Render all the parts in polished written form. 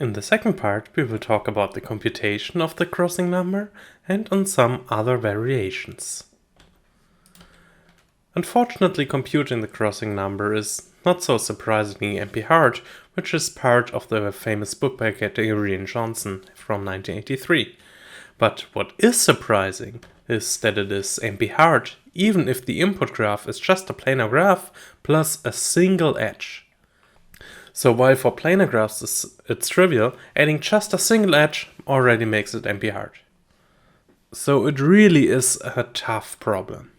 In the second part, we will talk about the computation of the crossing number and on some other variations. Unfortunately, computing the crossing number is not so surprisingly NP-hard, which is part of the famous book by Rectilinear and Johnson from 1983. But what is surprising is that it is NP-hard even if the input graph is just a planar graph plus a single edge. So while for planar graphs it's trivial, adding just a single edge already makes it NP-hard. So it really is a tough problem.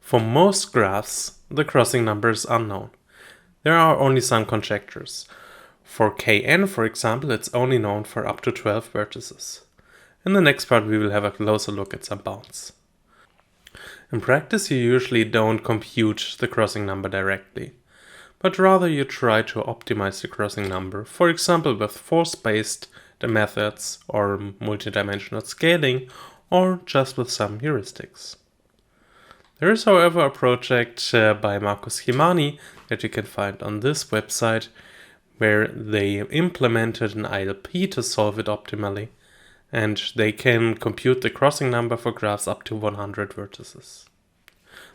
For most graphs, the crossing number is unknown. There are only some conjectures. For Kn, for example, it's only known for up to 12 vertices. In the next part we will have a closer look at some bounds. In practice you usually don't compute the crossing number directly, but rather you try to optimize the crossing number, for example with force-based methods or multidimensional scaling, or just with some heuristics. There is, however, a project by Markus Chimani that you can find on this website where they implemented an ILP to solve it optimally, and they can compute the crossing number for graphs up to 100 vertices.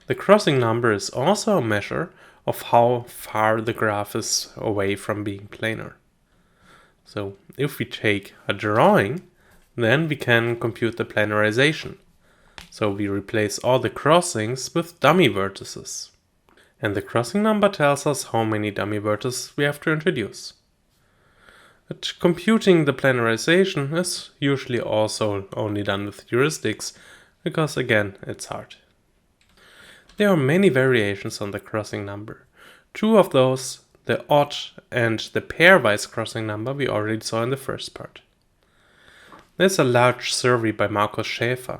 The crossing number is also a measure of how far the graph is away from being planar. So if we take a drawing, then we can compute the planarization. So we replace all the crossings with dummy vertices. And the crossing number tells us how many dummy vertices we have to introduce. But computing the planarization is usually also only done with heuristics, because again, it's hard. There are many variations on the crossing number. Two of those, the odd and the pairwise crossing number, we already saw in the first part. There's a large survey by Markus Schäfer.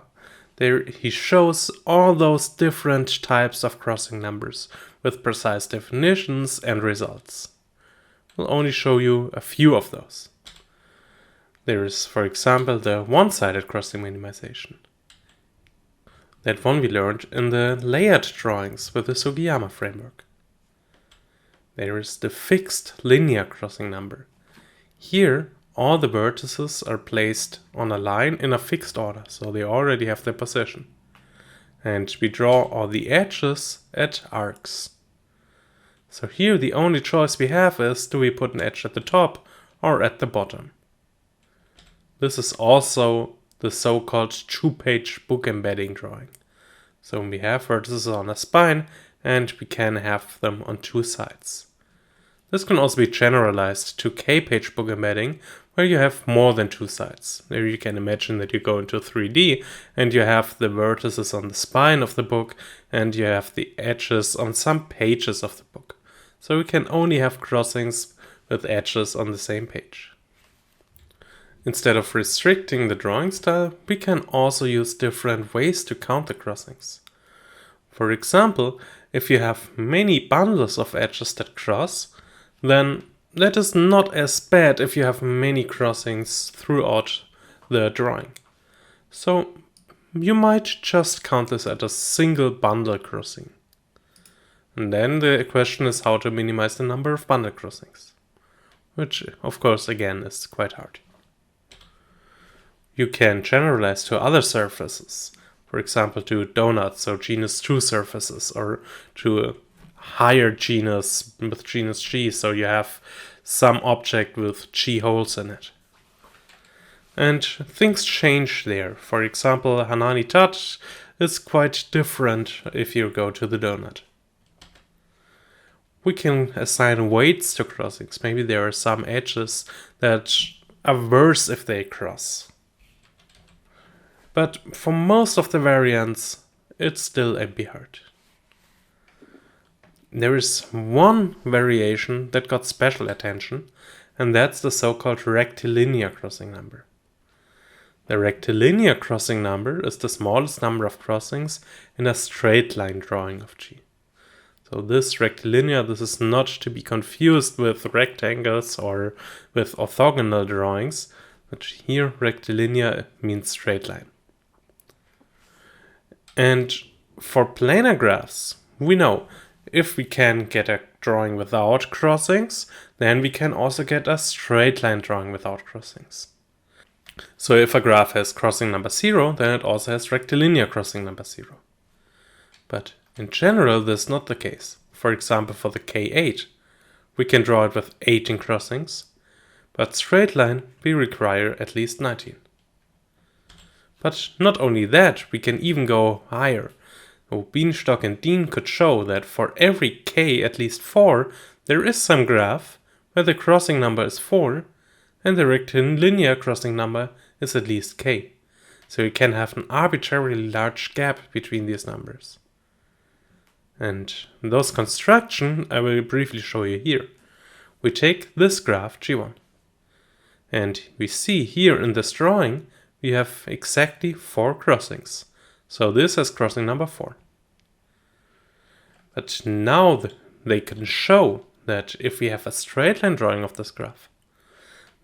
There he shows all those different types of crossing numbers with precise definitions and results. We'll only show you a few of those. There is, for example, the one-sided crossing minimization. That one we learned in the layered drawings with the Sugiyama framework. There is the fixed linear crossing number. Here, all the vertices are placed on a line in a fixed order, so they already have their position. And we draw all the edges at arcs. So here the only choice we have is, do we put an edge at the top or at the bottom? This is also the so-called two-page book embedding drawing. So we have vertices on a spine and we can have them on two sides. This can also be generalized to k-page book embedding, where you have more than two sides. There you can imagine that you go into 3D and you have the vertices on the spine of the book and you have the edges on some pages of the book. So we can only have crossings with edges on the same page. Instead of restricting the drawing style, we can also use different ways to count the crossings. For example, if you have many bundles of edges that cross, then that is not as bad if you have many crossings throughout the drawing. So you might just count this as a single bundle crossing. And then the question is how to minimize the number of bundle crossings, which of course again is quite hard. You can generalize to other surfaces, for example to donuts, so genus 2 surfaces, or to a higher genus with genus G, so you have some object with G holes in it. And things change there. For example, Hanani Touch is quite different if you go to the donut. We can assign weights to crossings. Maybe there are some edges that are worse if they cross. But for most of the variants, it's still NP-hard. There is one variation that got special attention, and that's the so-called rectilinear crossing number. The rectilinear crossing number is the smallest number of crossings in a straight line drawing of G. So this rectilinear, this is not to be confused with rectangles or with orthogonal drawings, but here rectilinear means straight line. And for planar graphs, we know if we can get a drawing without crossings, then we can also get a straight line drawing without crossings. So if a graph has crossing number 0, then it also has rectilinear crossing number 0. But in general, this is not the case. For example, for the K8, we can draw it with 18 crossings, but straight line we require at least 19. But not only that, we can even go higher. So Bienstock and Dean could show that for every k at least 4, there is some graph where the crossing number is 4 and the rectilinear crossing number is at least k. So you can have an arbitrarily large gap between these numbers. And those construction I will briefly show you here. We take this graph G1 and we see here in this drawing we have exactly 4 crossings. So this is crossing number 4. But now they can show that if we have a straight line drawing of this graph,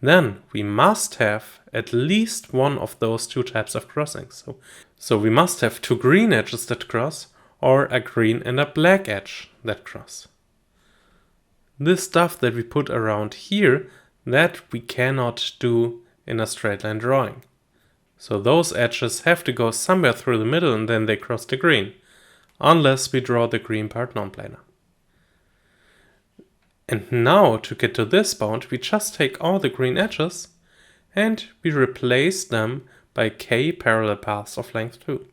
then we must have at least one of those 2 types of crossings. So we must have 2 green edges that cross, or a green and a black edge that cross. This stuff that we put around here, that we cannot do in a straight line drawing. So those edges have to go somewhere through the middle and then they cross the green, unless we draw the green part non-planar. And now to get to this bound, we just take all the green edges and we replace them by k parallel paths of length 2.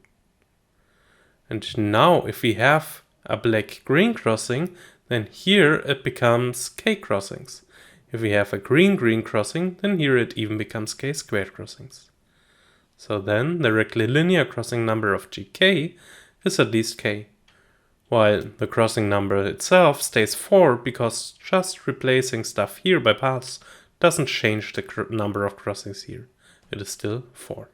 And now if we have a black-green crossing, then here it becomes k crossings. If we have a green-green crossing, then here it even becomes k squared crossings. So then the rectilinear crossing number of gk is at least k, while the crossing number itself stays 4 because just replacing stuff here by paths doesn't change the number of crossings here. It is still 4.